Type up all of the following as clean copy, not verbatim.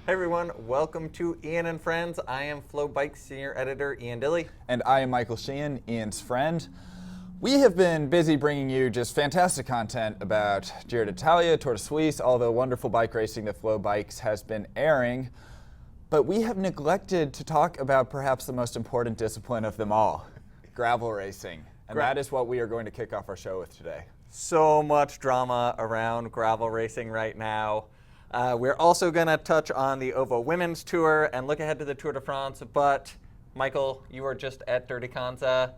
Hey everyone, welcome to Ian and Friends. I am FloBikes Senior Editor Ian Dille. And I am Michael Sheehan, Ian's friend. We have been busy bringing you just fantastic content about Giro d'Italia, Tour de Suisse, all the wonderful bike racing that FloBikes has been airing. But we have neglected to talk about perhaps the most important discipline of them all, gravel racing. And that is what we are going to kick off our show with today. So much drama around gravel racing right now. We're also going to touch on the OVO Women's Tour and look ahead to the Tour de France. But, Michael, you were just at Dirty Kanza.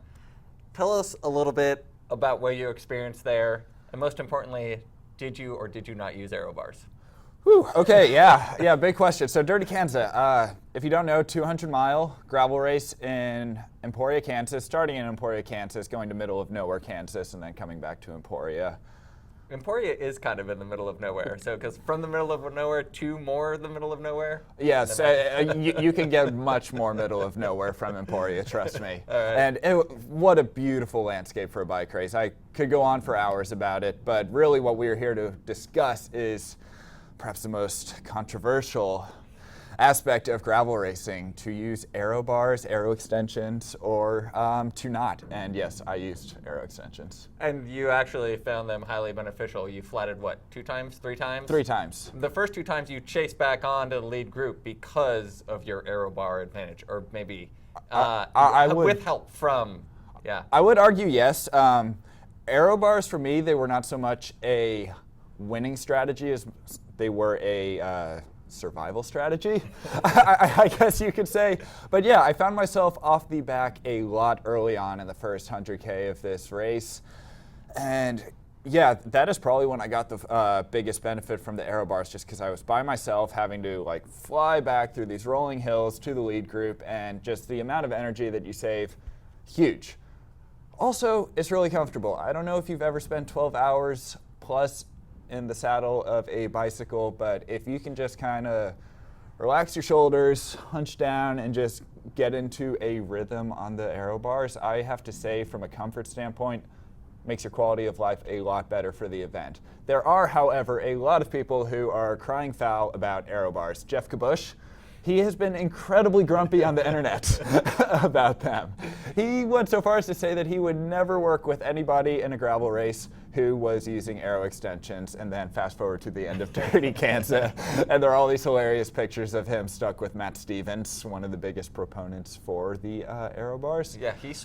Tell us a little bit about what you experienced there. And most importantly, did you or did you not use aero bars? Whew, okay, yeah, big question. So Dirty Kanza, if you don't know, 200-mile gravel race in Emporia, Kansas, starting in Emporia, Kansas, going to middle of nowhere, Kansas, and then coming back to Emporia. Emporia is kind of in the middle of nowhere, so because from the middle of nowhere to more the middle of nowhere? Yes, you can get much more middle of nowhere from Emporia, trust me. All right. And what a beautiful landscape for a bike race. I could go on for hours about it, but really what we are here to discuss is perhaps the most controversial aspect of gravel racing, to use aero bars, aero extensions, or to not. And yes, I used aero extensions. And you actually found them highly beneficial. You flatted what, 2 times, 3 times? 3 times. The first 2 times you chased back on to the lead group because of your aero bar advantage, or maybe with help from, yeah. I would argue yes. Aero bars for me, they were not so much a winning strategy as they were a survival strategy, I guess you could say. But yeah, I found myself off the back a lot early on in the first 100K of this race. And yeah, that is probably when I got the biggest benefit from the aero bars, just because I was by myself having to like fly back through these rolling hills to the lead group, and just the amount of energy that you save, huge. Also, it's really comfortable. I don't know if you've ever spent 12 hours plus in the saddle of a bicycle, but if you can just kind of relax your shoulders, hunch down, and just get into a rhythm on the aero bars, I have to say, from a comfort standpoint, makes your quality of life a lot better for the event. There are, however, a lot of people who are crying foul about aero bars. Jeff Kabush, he has been incredibly grumpy on the internet about them. He went so far as to say that he would never work with anybody in a gravel race who was using aero extensions. And then fast forward to the end of Dirty Kanza, and there are all these hilarious pictures of him stuck with Matt Stevens, one of the biggest proponents for the aero bars. Yeah, he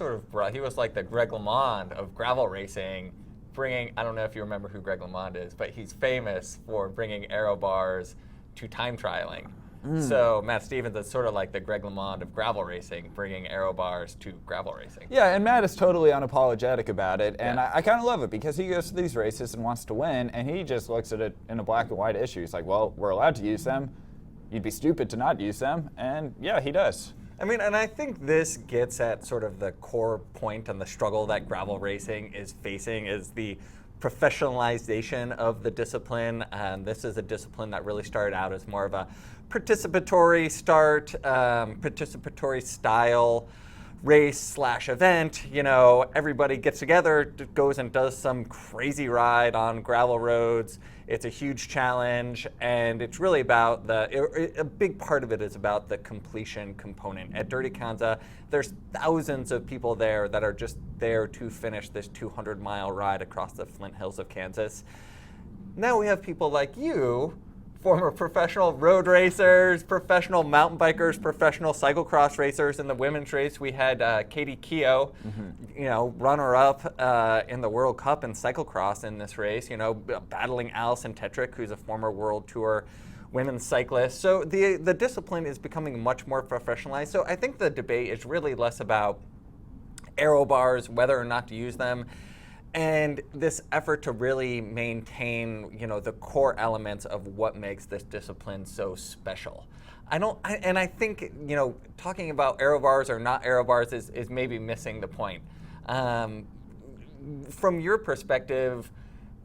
was like the Greg LeMond of gravel racing, I don't know if you remember who Greg LeMond is, but he's famous for bringing aero bars to time trialing. So Matt Stevens is sort of like the Greg LeMond of gravel racing, bringing aero bars to gravel racing. Yeah, and Matt is totally unapologetic about it, and I kind of love it, because he goes to these races and wants to win, and he just looks at it in a black and white issue. He's like, well, we're allowed to use them. You'd be stupid to not use them, and yeah, he does. I mean, and I think this gets at sort of the core point and the struggle that gravel racing is facing, is the professionalization of the discipline. And this is a discipline that really started out as more of a participatory participatory style race / event. You know, everybody gets together, goes and does some crazy ride on gravel roads. It's a huge challenge, and it's really about a big part of it is about the completion component. At Dirty Kanza, there's thousands of people there that are just there to finish this 200-mile ride across the Flint Hills of Kansas. Now we have people like you, former professional road racers, professional mountain bikers, professional cyclocross racers. In the women's race, we had Katie Keough, runner-up in the World Cup in cyclocross in this race, battling Alison Tetrick, who's a former World Tour women's cyclist. So the discipline is becoming much more professionalized. So I think the debate is really less about aero bars, whether or not to use them, and this effort to really maintain, the core elements of what makes this discipline so special. I think, talking about aero bars or not aero bars is maybe missing the point. From your perspective,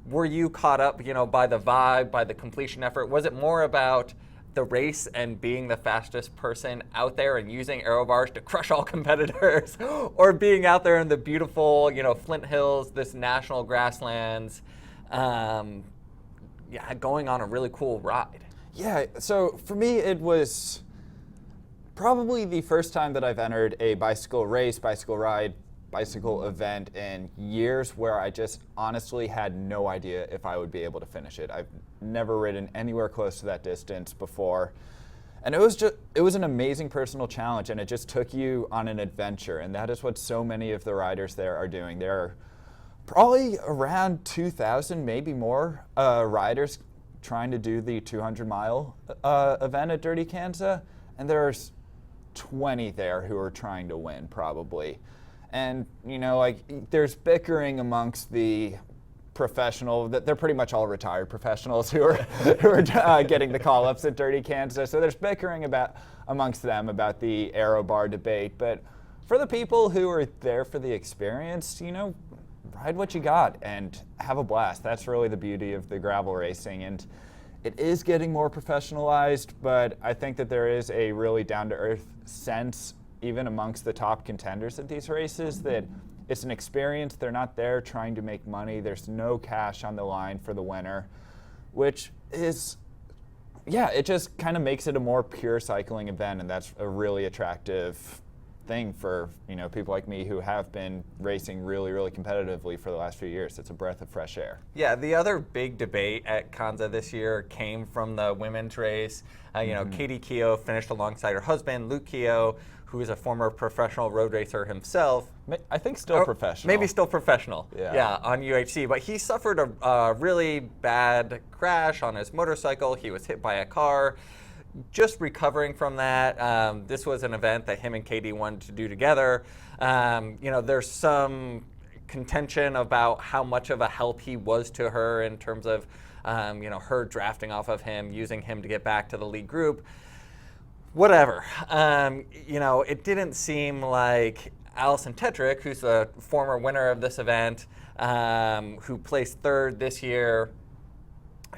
were you caught up, by the vibe, by the completion effort? Was it more about the race and being the fastest person out there and using aero bars to crush all competitors, or being out there in the beautiful, Flint Hills, this national grasslands, going on a really cool ride? Yeah, so for me, it was probably the first time that I've entered a bicycle race, bicycle ride, bicycle event in years where I just honestly had no idea if I would be able to finish it. I've never ridden anywhere close to that distance before. And it was an amazing personal challenge, and it just took you on an adventure, and that is what so many of the riders there are doing. There are probably around 2,000, maybe more, riders trying to do the 200-mile event at Dirty Kanza, and there's 20 there who are trying to win, probably. And, you know, like, there's bickering amongst the professional, that they're pretty much all retired professionals who are getting the call-ups at Dirty Kanza. So there's bickering amongst them about the aero bar debate. But for the people who are there for the experience, you know, ride what you got and have a blast. That's really the beauty of the gravel racing. And it is getting more professionalized, but I think that there is a really down-to-earth sense, even amongst the top contenders at these races, that it's an experience. They're not there trying to make money. There's no cash on the line for the winner, which is, yeah, it just kind of makes it a more pure cycling event, and that's a really attractive thing for, you know, people like me who have been racing really, really competitively for the last few years. It's a breath of fresh air. Yeah, the other big debate at Kanza this year came from the women's race. You know, Katie Keough finished alongside her husband, Luke Keough, who is a former professional road racer himself. I think still professional. Maybe still professional, yeah, on UHC. But he suffered a really bad crash on his motorcycle. He was hit by a car. Just recovering from that. This was an event that him and Katie wanted to do together. You know, there's some contention about how much of a help he was to her in terms of, you know, her drafting off of him, using him to get back to the lead group. Whatever. You know, it didn't seem like Allison Tetrick, who's the former winner of this event, who placed third this year,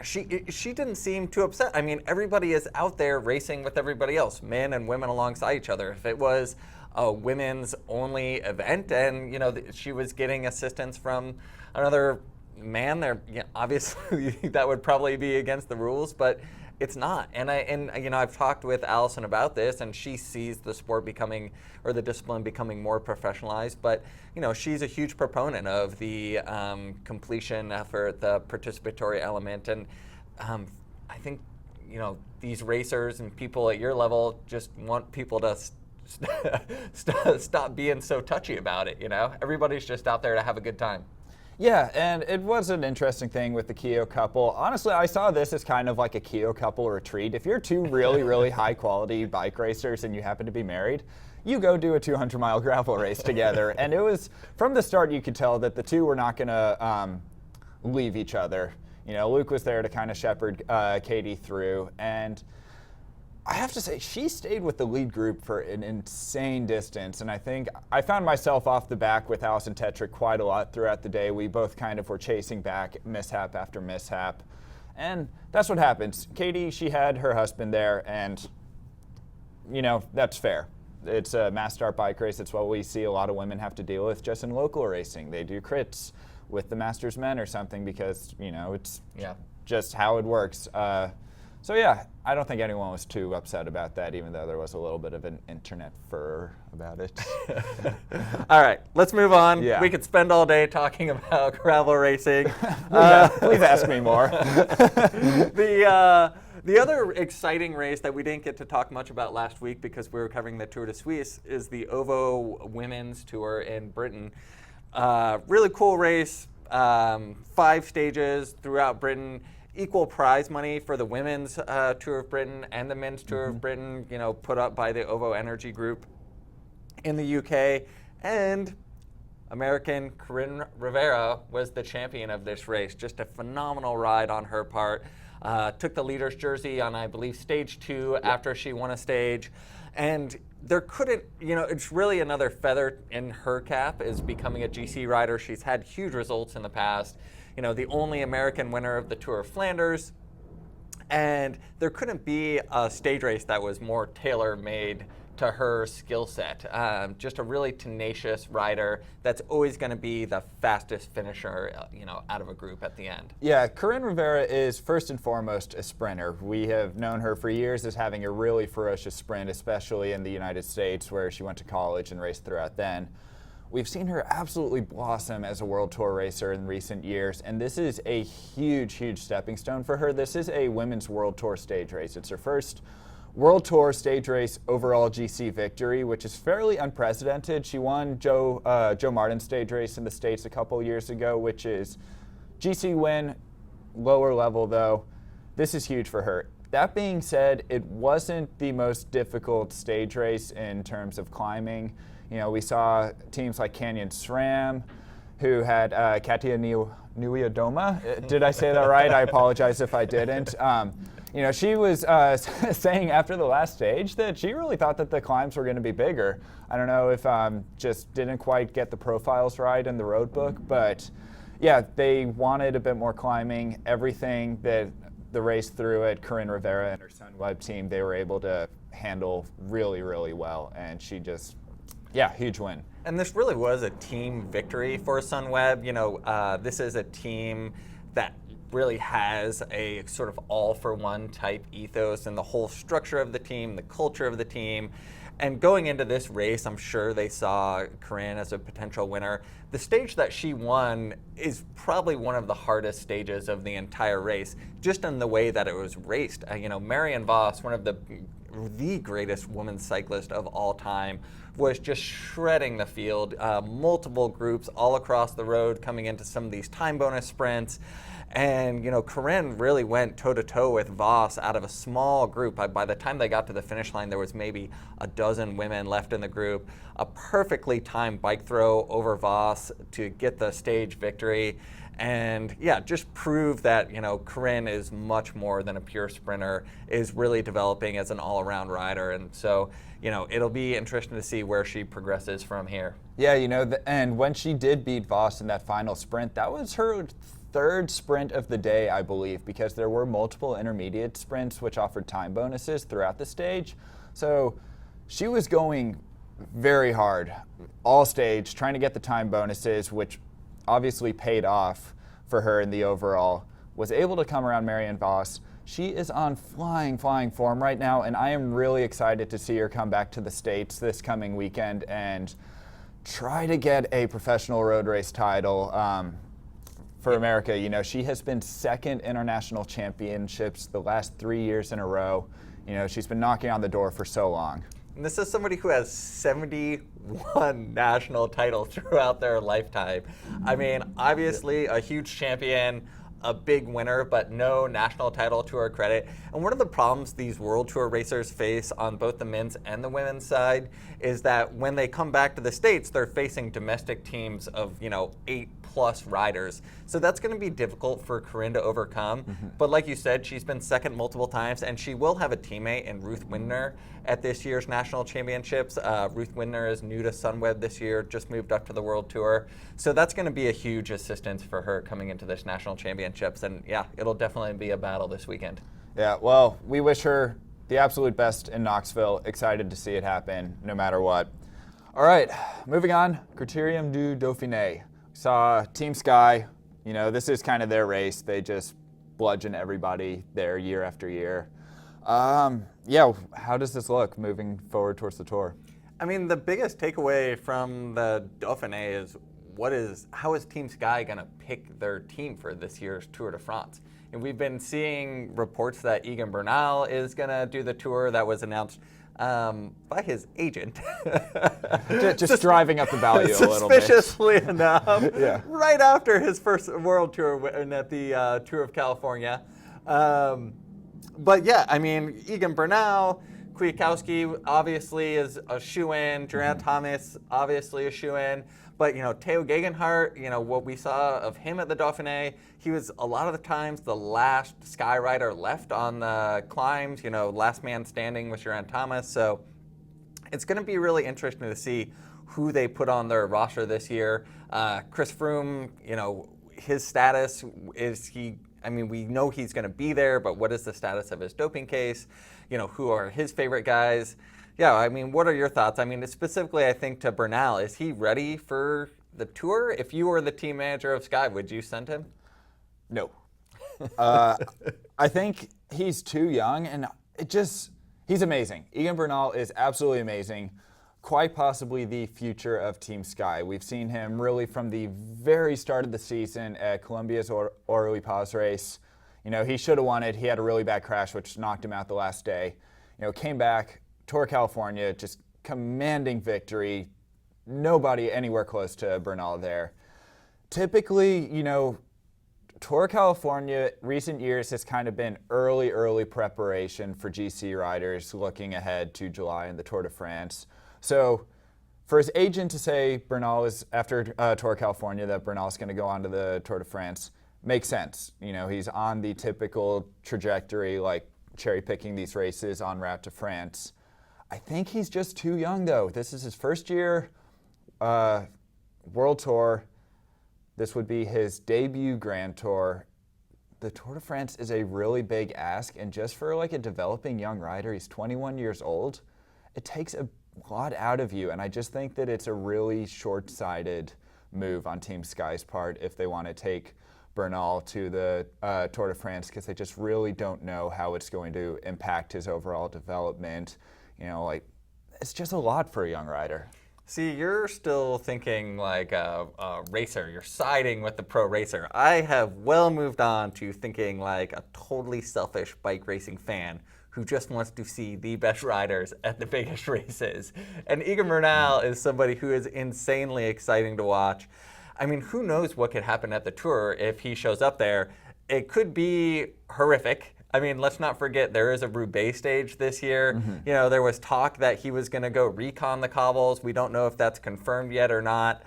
she didn't seem too upset. I mean, everybody is out there racing with everybody else, men and women alongside each other. If it was a women's only event and, you know, she was getting assistance from another man there, you know, obviously that would probably be against the rules, but it's not. And you know, I've talked with Allison about this, and she sees the sport becoming, or the discipline becoming, more professionalized. But you know, she's a huge proponent of the completion effort, the participatory element, and I think, you know, these racers and people at your level just want people to stop being so touchy about it. You know, everybody's just out there to have a good time. Yeah, and it was an interesting thing with the Keough couple. Honestly, I saw this as kind of like a Keough couple retreat. If you're two really, really high-quality bike racers and you happen to be married, you go do a 200-mile gravel race together. And it was, from the start, you could tell that the two were not going to leave each other. You know, Luke was there to kind of shepherd Katie through, and I have to say, she stayed with the lead group for an insane distance, and I think I found myself off the back with Allison Tetrick quite a lot throughout the day. We both kind of were chasing back mishap after mishap, and that's what happens. Katie, she had her husband there, and, you know, that's fair. It's a mass start bike race. It's what we see a lot of women have to deal with just in local racing. They do crits with the Masters men or something because, you know, it's just how it works. So yeah, I don't think anyone was too upset about that, even though there was a little bit of an internet furor about it. All right, let's move on. Yeah. We could spend all day talking about gravel racing. Please ask me more. The other exciting race that we didn't get to talk much about last week because we were covering the Tour de Suisse is the OVO Women's Tour in Britain. Really cool race, 5 stages throughout Britain. Equal prize money for the women's Tour of Britain and the men's Tour of Britain, you know, put up by the OVO Energy Group in the UK. And American Karine Rivera was the champion of this race. Just a phenomenal ride on her part. Took the leader's jersey on, I believe, stage 2 after she won a stage. And there couldn't, you know, it's really another feather in her cap is becoming a GC rider. She's had huge results in the past. You know, the only American winner of the Tour of Flanders. And there couldn't be a stage race that was more tailor-made to her skill set. Just a really tenacious rider that's always going to be the fastest finisher, out of a group at the end. Yeah, Karine Rivera is first and foremost a sprinter. We have known her for years as having a really ferocious sprint, especially in the United States where she went to college and raced throughout then. We've seen her absolutely blossom as a World Tour racer in recent years, and this is a huge, huge stepping stone for her. This is a women's World Tour stage race. It's her first World Tour stage race overall GC victory, which is fairly unprecedented. She won Joe Martin's stage race in the States a couple years ago, which is GC win, lower level though. This is huge for her. That being said, it wasn't the most difficult stage race in terms of climbing. We saw teams like Canyon SRAM, who had Katia Nuiadoma. Did I say that right? I apologize if I didn't. She was saying after the last stage that she really thought that the climbs were going to be bigger. I don't know if just didn't quite get the profiles right in the road book, but yeah, they wanted a bit more climbing. Everything that the race through at Coryn Rivera and her Sunweb team, they were able to handle really, really well, and she just, yeah, huge win. And this really was a team victory for Sunweb. This is a team that really has a sort of all-for-one type ethos and the whole structure of the team, the culture of the team. And going into this race, I'm sure they saw Karine as a potential winner. The stage that she won is probably one of the hardest stages of the entire race, just in the way that it was raced. Marianne Vos, one of the greatest women's cyclist of all time, was just shredding the field. Multiple groups all across the road coming into some of these time bonus sprints. And, Karine really went toe-to-toe with Vos out of a small group. By the time they got to the finish line, there was maybe a dozen women left in the group. A perfectly timed bike throw over Vos to get the stage victory. And yeah, just prove that, Karine is much more than a pure sprinter, is really developing as an all-around rider. And so, it'll be interesting to see where she progresses from here. Yeah, and when she did beat Vos in that final sprint, that was her third sprint of the day, I believe, because there were multiple intermediate sprints which offered time bonuses throughout the stage. So she was going very hard all stage, trying to get the time bonuses, which obviously paid off for her in the overall. Was able to come around Marianne Vos. She is on flying form right now, and I am really excited to see her come back to the States this coming weekend and try to get a professional road race title. For America, she has been second international championships the last 3 years in a row. She's been knocking on the door for so long. And this is somebody who has 71 national titles throughout their lifetime. I mean, obviously a huge champion, a big winner, but no national title to her credit. And one of the problems these World Tour racers face on both the men's and the women's side is that when they come back to the States, they're facing domestic teams of, 8+ riders. So that's going to be difficult for Karine to overcome. Mm-hmm. But like you said, she's been second multiple times, and she will have a teammate in Ruth Windner at this year's national championships. Ruth Windner is new to Sunweb this year, just moved up to the World Tour. So that's going to be a huge assistance for her coming into this national championships. And yeah, it'll definitely be a battle this weekend. Yeah, well, we wish her the absolute best in Knoxville. Excited to see it happen no matter what. All right, moving on. Criterium du Dauphiné. Saw Team Sky. This is kind of their race. They just bludgeon everybody there year after year. Yeah, how does this look moving forward towards the Tour? I mean, the biggest takeaway from the Dauphiné is how is Team Sky going to pick their team for this year's Tour de France? And we've been seeing reports that Egan Bernal is going to do the Tour. That was announced by his agent. just driving up the value a little bit. Suspiciously enough, yeah. Right after his first World Tour win at the Tour of California. But yeah, I mean, Egan Bernal, Kwiatkowski obviously is a shoe-in. Geraint Thomas obviously a shoe-in. But, Theo Gegenhardt, what we saw of him at the Dauphiné, he was a lot of the times the last Sky rider left on the climbs, last man standing with Geraint Thomas. So it's going to be really interesting to see who they put on their roster this year. Chris Froome, his status, we know he's going to be there, but what is the status of his doping case? Who are his favorite guys? Yeah, I mean, what are your thoughts? I mean, specifically, I think to Bernal, is he ready for the Tour? If you were the team manager of Sky, would you send him? No. I think he's too young, and he's amazing. Egan Bernal is absolutely amazing. Quite possibly the future of Team Sky. We've seen him really from the very start of the season at Colombia's Orly Paz race. You know, he should have won it. He had a really bad crash, which knocked him out the last day. You know, came back, Tour California, just commanding victory. Nobody anywhere close to Bernal there. Typically, you know, Tour California, recent years has kind of been early preparation for GC riders looking ahead to July and the Tour de France. So for his agent to say Bernal is, after Tour California, that Bernal is going to go on to the Tour de France, makes sense. You know, he's on the typical trajectory, like cherry picking these races en route to France. I think he's just too young, though. This is his first year World Tour. This would be his debut Grand Tour. The Tour de France is a really big ask, and just for like a developing young rider, he's 21 years old, it takes a lot out of you, and I just think that it's a really short-sighted move on Team Sky's part if they want to take Bernal to the Tour de France, because they just really don't know how it's going to impact his overall development. You know, like, it's just a lot for a young rider. See, you're still thinking like a racer. You're siding with the pro racer. I have well moved on to thinking like a totally selfish bike racing fan who just wants to see the best riders at the biggest races. And Egan Bernal is somebody who is insanely exciting to watch. I mean, who knows what could happen at the Tour if he shows up there. It could be horrific. I mean, let's not forget there is a Roubaix stage this year. Mm-hmm. You know, there was talk that he was going to go recon the cobbles. We don't know if that's confirmed yet or not.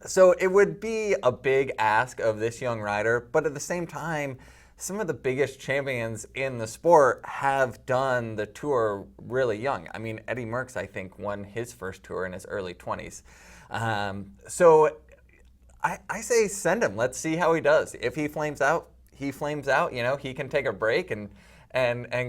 So it would be a big ask of this young rider, but at the same time, some of the biggest champions in the sport have done the Tour really young. I mean, Eddie Merckx, I think, won his first Tour in his early 20s. So I say send him. Let's see how he does. If he flames out, he flames out. You know, he can take a break and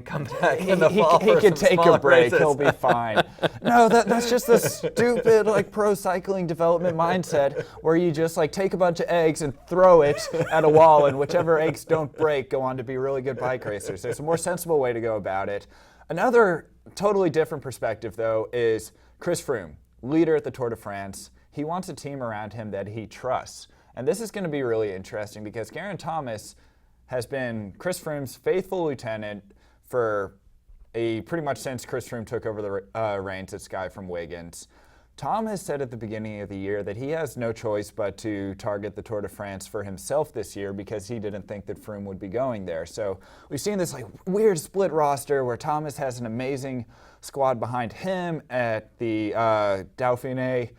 come back in the fall. He can take a break. Races. He'll be fine. No, that's just the stupid like pro cycling development mindset where you just like take a bunch of eggs and throw it at a wall, and whichever eggs don't break go on to be really good bike racers. There's a more sensible way to go about it. Another totally different perspective, though, is Chris Froome, leader at the Tour de France. He wants a team around him that he trusts, and this is going to be really interesting because Geraint Thomas has been Chris Froome's faithful lieutenant for pretty much since Chris Froome took over the reins at Sky from Wiggins. Tom has said at the beginning of the year that he has no choice but to target the Tour de France for himself this year because he didn't think that Froome would be going there. So we've seen this like weird split roster where Thomas has an amazing squad behind him at the Dauphiné.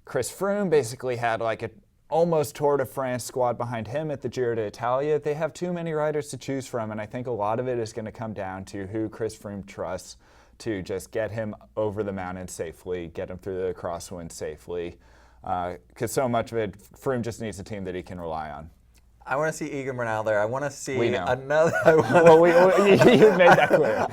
Chris Froome basically had like a almost Tour de France squad behind him at the Giro d'Italia. They have too many riders to choose from, and I think a lot of it is going to come down to who Chris Froome trusts to just get him over the mountain safely, get him through the crosswind safely, because so much of it, Froome just needs a team that he can rely on. I want to see Egan Bernal there. I want to see another. Well, you made that clear.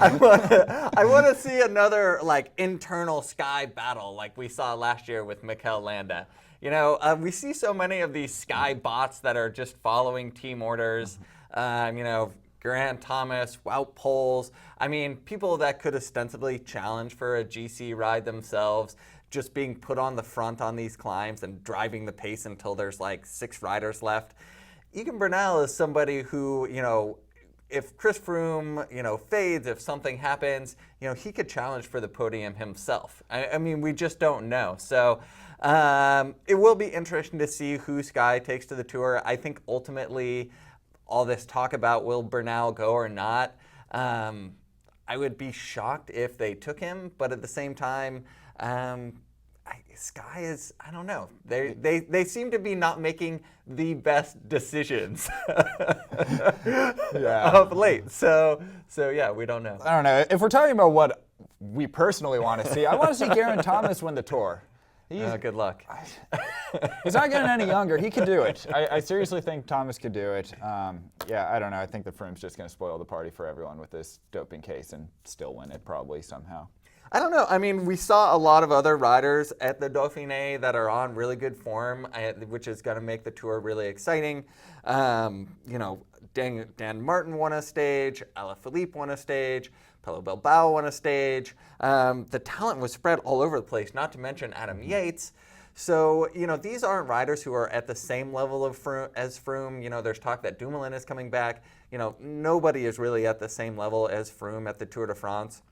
I want to see another like internal Sky battle like we saw last year with Mikel Landa. You know, we see so many of these Sky bots that are just following team orders. You know, Geraint Thomas, Wout Poels. I mean, people that could ostensibly challenge for a GC ride themselves, just being put on the front on these climbs and driving the pace until there's like 6 riders left. Egan Bernal is somebody who, you know, if Chris Froome, you know, fades, if something happens, you know, he could challenge for the podium himself. I mean, we just don't know. So it will be interesting to see who Sky takes to the Tour. I think ultimately all this talk about will Bernal go or not, I would be shocked if they took him, but at the same time, Sky is, I don't know. They seem to be not making the best decisions of late. So yeah, we don't know. I don't know. If we're talking about what we personally want to see, I want to see Geraint Thomas win the Tour. Good luck. He's not getting any younger. He could do it. I seriously think Thomas could do it. Yeah, I don't know. I think the Froome's just going to spoil the party for everyone with this doping case and still win it probably somehow. I don't know. I mean, we saw a lot of other riders at the Dauphiné that are on really good form, which is going to make the Tour really exciting. Dan Martin won a stage, Alaphilippe won a stage, Pello Bilbao won a stage. The talent was spread all over the place, not to mention Adam Yates. So, these aren't riders who are at the same level of as Froome. There's talk that Dumoulin is coming back. Nobody is really at the same level as Froome at the Tour de France.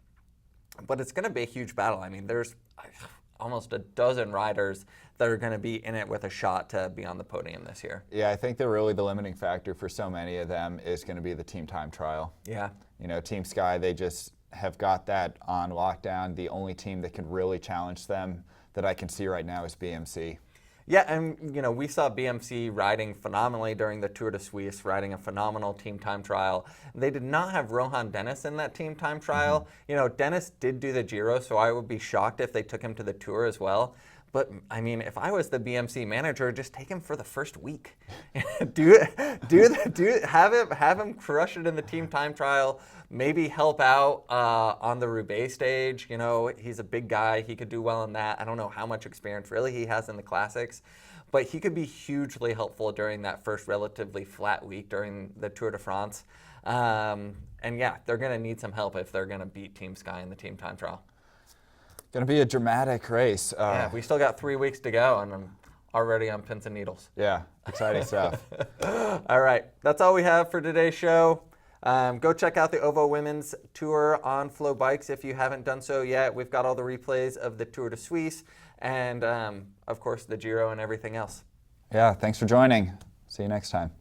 But it's going to be a huge battle. I mean, there's almost a dozen riders that are going to be in it with a shot to be on the podium this year. Yeah, I think that really the limiting factor for so many of them is going to be the team time trial. Yeah. Team Sky, they just have got that on lockdown. The only team that can really challenge them that I can see right now is BMC. Yeah, and we saw BMC riding phenomenally during the Tour de Suisse, riding a phenomenal team time trial. They did not have Rohan Dennis in that team time trial. Dennis did do the Giro, so I would be shocked if they took him to the Tour as well. But I mean, if I was the BMC manager, just take him for the first week. Have him crush it in the team time trial. Maybe help out on the Roubaix stage. He's a big guy. He could do well in that. I don't know how much experience really he has in the classics, but he could be hugely helpful during that first relatively flat week during the Tour de France. And yeah, they're going to need some help if they're going to beat Team Sky in the team time trial. Going to be a dramatic race. Yeah, we still got 3 weeks to go, and I'm already on pins and needles. Yeah, exciting stuff. All right, that's all we have for today's show. Go check out the OVO Women's Tour on FloBikes if you haven't done so yet. We've got all the replays of the Tour de Suisse and, of course, the Giro and everything else. Yeah, thanks for joining. See you next time.